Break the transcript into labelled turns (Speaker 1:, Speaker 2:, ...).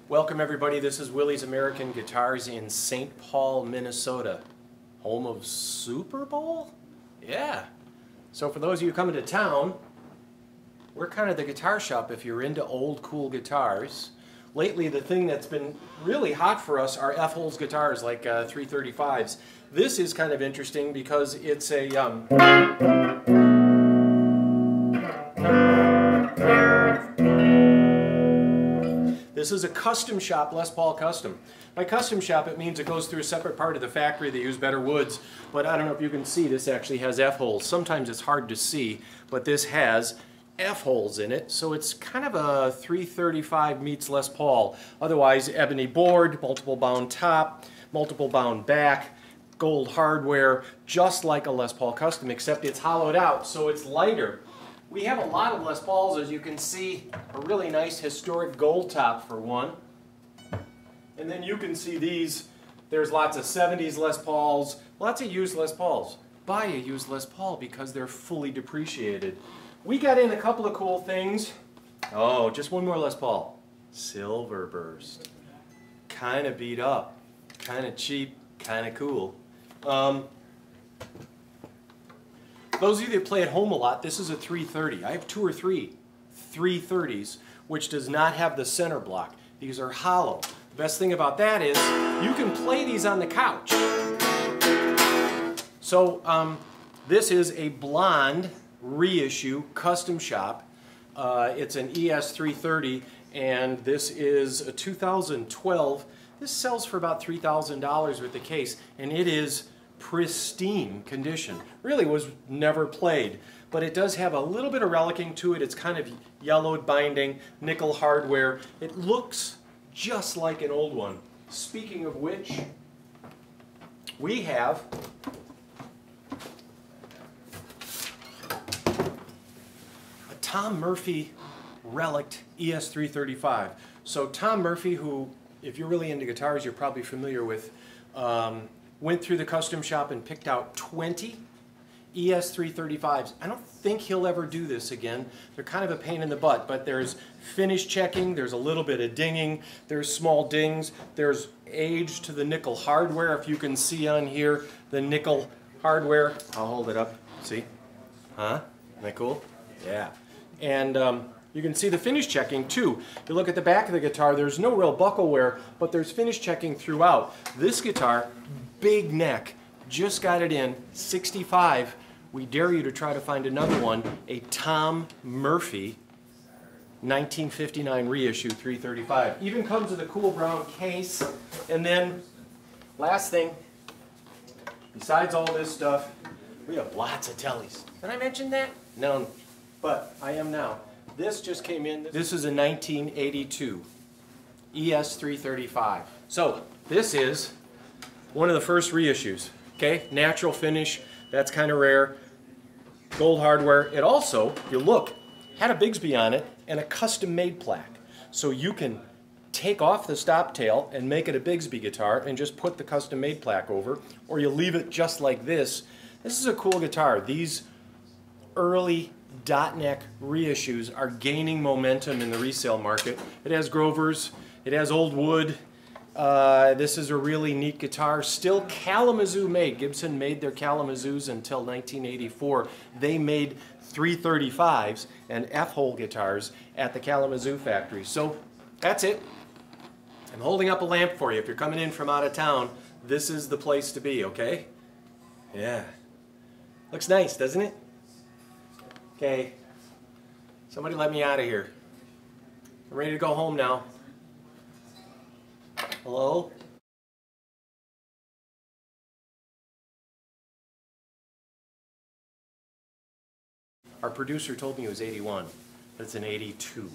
Speaker 1: Welcome everybody, this is Willie's American Guitars in St. Paul, Minnesota. Home of Super Bowl? Yeah. So for those of you coming to town, we're kind of the guitar shop if you're into old cool guitars. Lately the thing that's been really hot for us are F-holes guitars like 335s. This is kind of interesting because it's a This is a custom shop, Les Paul Custom. By custom shop, it means it goes through a separate part of the factory. They use better woods, but I don't know if you can see, this actually has F-holes. Sometimes it's hard to see, but this has F-holes in it, so it's kind of a 335 meets Les Paul. Otherwise, ebony board, multiple bound top, multiple bound back, gold hardware, just like a Les Paul Custom, except it's hollowed out, so it's lighter. We have a lot of Les Pauls, as you can see, a really nice historic gold top for one. And then you can see these, there's lots of 70s Les Pauls, lots of used Les Pauls. Buy a used Les Paul because they're fully depreciated. We got in a couple of cool things. Oh, just one more Les Paul. Silver Burst. Kind of beat up, kind of cheap, kind of cool. Those of you that play at home a lot, this is a 330. I have two or three 330s, which does not have the center block. These are hollow. The best thing about that is you can play these on the couch. So this is a blonde reissue custom shop. It's an ES330, and this is a 2012. This sells for about $3,000 with the case, and it is pristine condition. Really was never played, but it does have a little bit of relicking to it. It's kind of yellowed binding, nickel hardware. It looks just like an old one. Speaking of which, we have a Tom Murphy relict ES335. So Tom Murphy, who, if you're really into guitars, you're probably familiar with, went through the custom shop and picked out 20 ES335s. I don't think he'll ever do this again. They're kind of a pain in the butt, but there's finish checking, there's a little bit of dinging, there's small dings, there's age to the nickel hardware. If you can see on here, the nickel hardware. I'll hold it up, see? Huh? Isn't that cool? Yeah. And you can see the finish checking too. If you look at the back of the guitar, there's no real buckle wear, but there's finish checking throughout. This guitar, big neck, just got it in, 65. We dare you to try to find another one, a Tom Murphy 1959 reissue 335. Even comes with a cool brown case. And then, last thing, besides all this stuff, we have lots of tellies. Did I mention that? No, but I am now. This just came in. This is a 1982 ES335. So this is one of the first reissues. Okay, natural finish. That's kind of rare. Gold hardware. It also, if you look, had a Bigsby on it and a custom-made plaque. So you can take off the stop tail and make it a Bigsby guitar and just put the custom-made plaque over, or you leave it just like this. This is a cool guitar. These early dot neck reissues are gaining momentum in the resale market. It has Grovers, it has old wood. This is a really neat guitar, still Kalamazoo made. Gibson made their Kalamazoos until 1984. They made 335s and F-hole guitars at the Kalamazoo factory. So that's it. I'm holding up a lamp for you. If you're coming in from out of town, this is the place to be, okay? Yeah. Looks nice, doesn't it? Okay, somebody let me out of here. I'm ready to go home now. Hello? Our producer told me it was 81, but it's an 82.